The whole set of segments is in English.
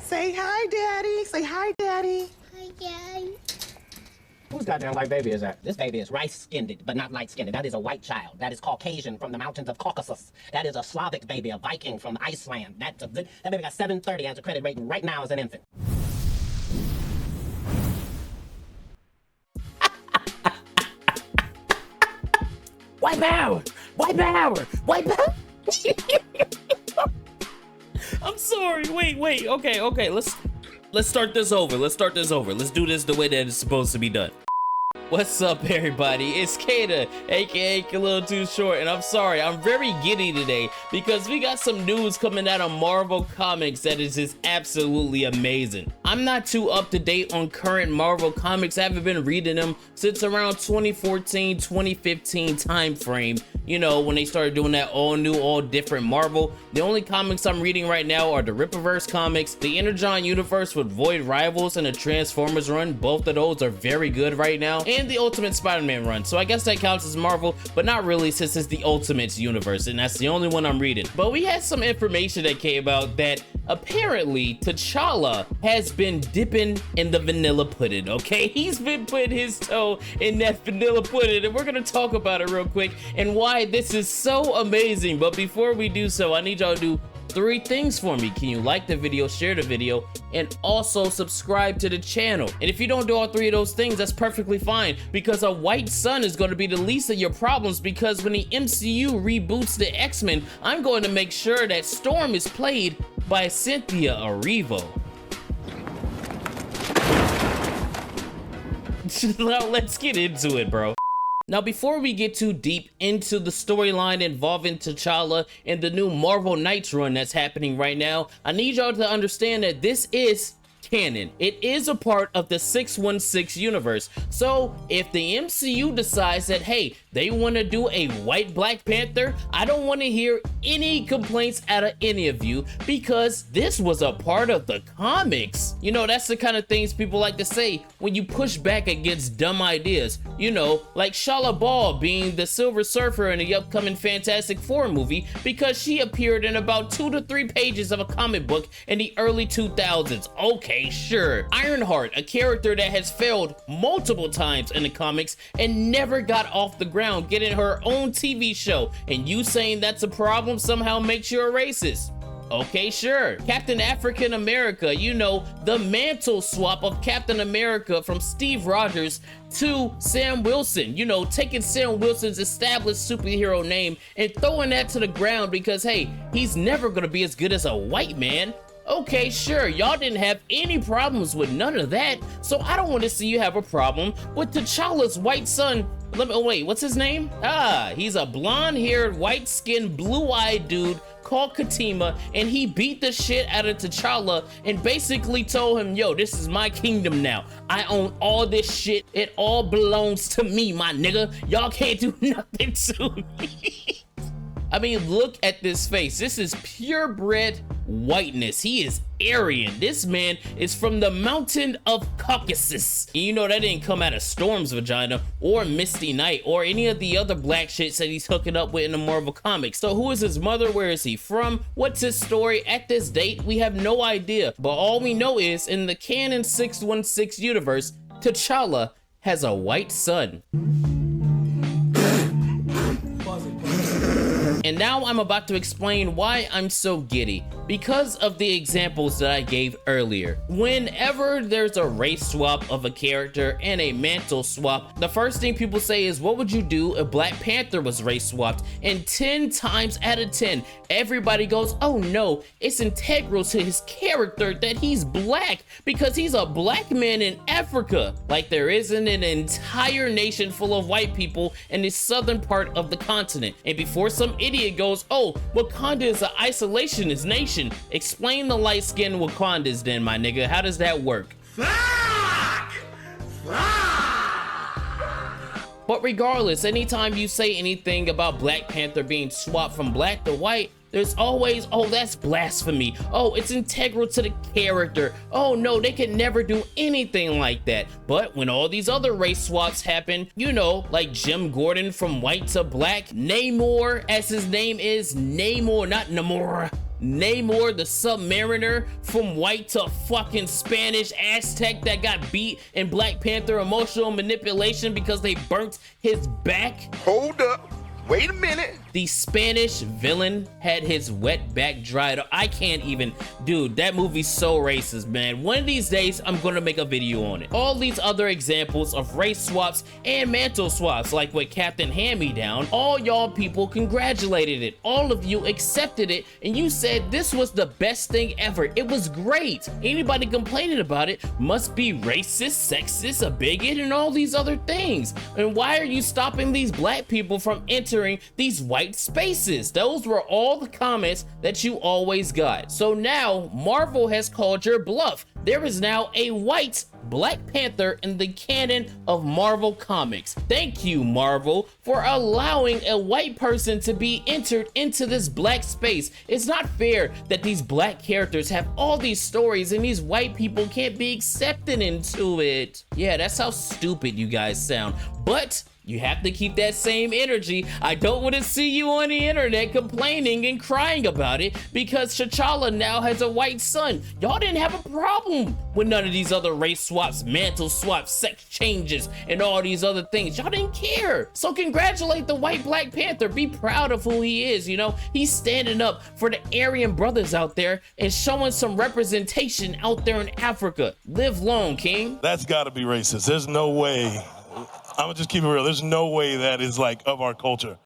Say hi, Daddy. Say hi, Daddy. Hi, Dad. Whose goddamn white baby is that? This baby is rice-skinned, but not light-skinned. That is a white child. That is Caucasian from the mountains of Caucasus. That is a Slavic baby, a Viking from Iceland. That's a good. That baby got 730 as a credit rating right now as an infant. White power! White power! White power! I'm sorry. Wait. Okay. Let's start this over. Let's do this the way that it's supposed to be done. What's up, everybody? It's Kata, aka A Little Too Short, and I'm sorry, I'm very giddy today because we got some news coming out of Marvel Comics that is just absolutely amazing. I'm not too up to date on current Marvel Comics. I haven't been reading them since around 2014, 2015 time frame. You know, when they started doing that all new, all different Marvel. The only comics I'm reading right now are the Rippaverse comics, the Energon universe with Void Rivals, and the Transformers run. Both of those are very good right now. And the Ultimate Spider-Man run. So I guess that counts as Marvel, but not really since it's the Ultimates universe, and that's the only one I'm reading. But we had some information that came out that apparently T'Challa has been dipping in the vanilla pudding, okay? He's been putting his toe in that vanilla pudding, and we're gonna talk about it real quick and why this is so amazing. But before we do so, I need y'all to do 3 things for me. Can you like the video, share the video, and also subscribe to the channel? And if you don't do all 3 of those things, that's perfectly fine, because a white sun is going to be the least of your problems, because when the MCU reboots the X-Men, I'm going to make sure that Storm is played by Cynthia Erivo. Now let's get into it, bro. Now, before we get too deep into the storyline involving T'Challa and the new Marvel Knights run that's happening right now, I need y'all to understand that this is canon. It is a part of the 616 universe. So if the MCU decides that, hey, they want to do a white Black Panther, I don't want to hear any complaints out of any of you, because this was a part of the comics. You know, that's the kind of things people like to say when you push back against dumb ideas. You know, like Shala Ball being the Silver Surfer in the upcoming Fantastic Four movie because she appeared in about 2 to 3 pages of a comic book in the early 2000s. Okay, sure. Ironheart, a character that has failed multiple times in the comics and never got off the ground, getting her own TV show, and you saying that's a problem somehow makes you a racist. Okay, sure. Captain African America, you know, the mantle swap of Captain America from Steve Rogers to Sam Wilson. You know, taking Sam Wilson's established superhero name and throwing that to the ground because, hey, he's never gonna be as good as a white man. Okay, sure, y'all didn't have any problems with none of that, so I don't want to see you have a problem with T'Challa's white son. Wait, what's his name? He's a blonde-haired, white-skinned, blue-eyed dude called Katima, and he beat the shit out of T'Challa and basically told him, yo, this is my kingdom now. I own all this shit. It all belongs to me, my nigga. Y'all can't do nothing to me. I mean, look at this face. This is purebred whiteness. He is Aryan. This man is from the mountain of Caucasus. And you know that didn't come out of Storm's vagina or Misty Knight or any of the other black shits that he's hooking up with in the Marvel Comics. So who is his mother? Where is he from? What's his story? At this date, we have no idea. But all we know is in the canon 616 universe, T'Challa has a white son. And now I'm about to explain why I'm so giddy. Because of the examples that I gave earlier. Whenever there's a race swap of a character and a mantle swap, the first thing people say is, what would you do if Black Panther was race swapped? And 10 times out of 10, everybody goes, oh no, it's integral to his character that he's black because he's a black man in Africa. Like there isn't an entire nation full of white people in the southern part of the continent. And before some idiot goes, oh, Wakanda is an isolationist nation, explain the light-skinned Wakandas then, my nigga. How does that work? Fuck! But regardless, anytime you say anything about Black Panther being swapped from black to white, there's always, oh, that's blasphemy. Oh, it's integral to the character. Oh no, they can never do anything like that. But when all these other race swaps happen, you know, like Jim Gordon from white to black, Namor, as his name is, Namor, not Namor. Namor the Submariner from white to fucking Spanish Aztec that got beat in Black Panther emotional manipulation because they burnt his back? Hold up. Wait a minute. The Spanish villain had his wet back dried. I can't even, dude, that movie's so racist, man. One of these days, I'm gonna make a video on it. All these other examples of race swaps and mantle swaps, like with Captain Hand-Me-Down, all y'all people congratulated it. All of you accepted it, and you said this was the best thing ever. It was great. Anybody complaining about it must be racist, sexist, a bigot, and all these other things. And why are you stopping these black people from entering these white spaces? Those were all the comments that you always got. So now Marvel has called your bluff. There is now a white Black Panther in the canon of Marvel Comics. Thank you, Marvel, for allowing a white person to be entered into this black space. It's not fair that these black characters have all these stories and these white people can't be accepted into it. Yeah, that's how stupid you guys sound. But you have to keep that same energy. I don't want to see you on the internet complaining and crying about it because T'Challa now has a white son. Y'all didn't have a problem with none of these other race swaps, mantle swaps, sex changes, and all these other things. Y'all didn't care. So congratulate the white Black Panther. Be proud of who he is, you know? He's standing up for the Aryan brothers out there and showing some representation out there in Africa. Live long, King. That's gotta be racist. There's no way. I'm gonna just keep it real. There's no way that is like of our culture.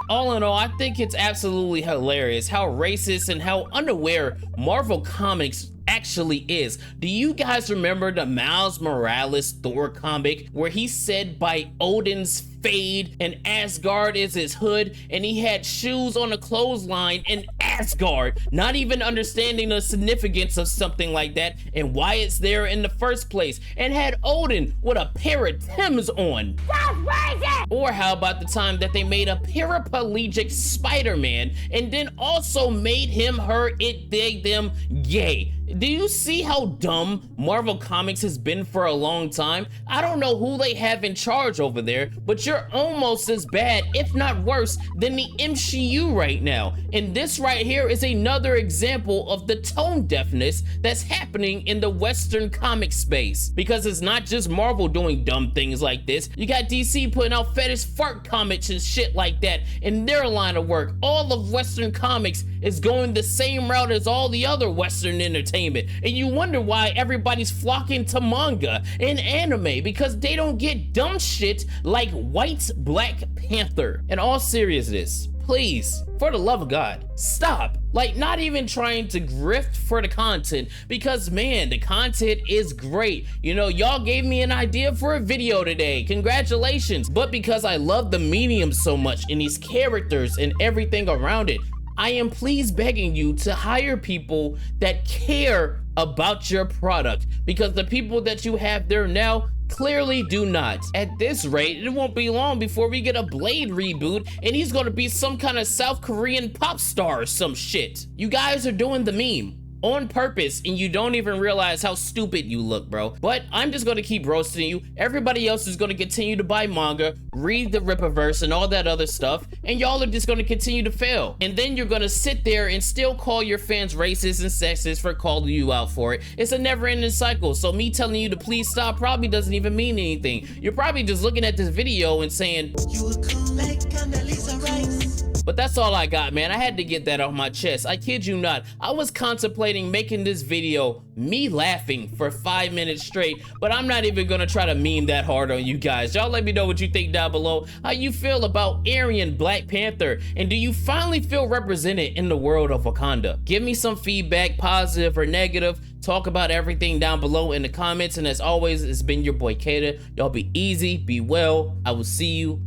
All in all, I think it's absolutely hilarious how racist and how unaware Marvel Comics actually is. Do you guys remember the Miles Morales Thor comic where he said by Odin's fade and Asgard is his hood, and he had shoes on a clothesline in Asgard, not even understanding the significance of something like that and why it's there in the first place, and had Odin with a pair of Timbs on? That's racist! Or how about the time that they made a paraplegic Spider-Man and then also made him, her, it, they, them gay? Do you see how dumb Marvel Comics has been for a long time? I don't know who they have in charge over there, but you're almost as bad, if not worse, than the MCU right now. And this right here is another example of the tone deafness that's happening in the Western comic space. Because it's not just Marvel doing dumb things like this. You got DC putting out fetish fart comics and shit like that in their line of work. All of Western comics is going the same route as all the other Western entertainment. And you wonder why everybody's flocking to manga and anime, because they don't get dumb shit like white Black Panther. In all seriousness, please, for the love of God, stop. Like, not even trying to grift for the content, because man, the content is great. You know, y'all gave me an idea for a video today. Congratulations. But because I love the medium so much and these characters and everything around it, I am please begging you to hire people that care about your product, because the people that you have there now clearly do not. At this rate, it won't be long before we get a Blade reboot and he's gonna be some kind of South Korean pop star or some shit. You guys are doing the meme on purpose and you don't even realize how stupid you look, bro. But I'm just gonna keep roasting you. Everybody else is gonna continue to buy manga, read the Rippaverse and all that other stuff, and y'all are just gonna continue to fail. And then you're gonna sit there and still call your fans racist and sexist for calling you out for it. It's a never-ending cycle. So me telling you to please stop probably doesn't even mean anything. You're probably just looking at this video and saying, "You would come like Condoleezza Rice." But that's all I got, man. I had to get that off my chest. I kid you not. I was contemplating making this video me laughing for 5 minutes straight, but I'm not even gonna try to meme that hard on you guys. Y'all let me know what you think down below. How you feel about Aryan Black Panther? And do you finally feel represented in the world of Wakanda? Give me some feedback, positive or negative. Talk about everything down below in the comments. And as always, it's been your boy Kata. Y'all be easy, be well. I will see you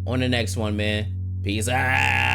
on the next one, man. Peace out.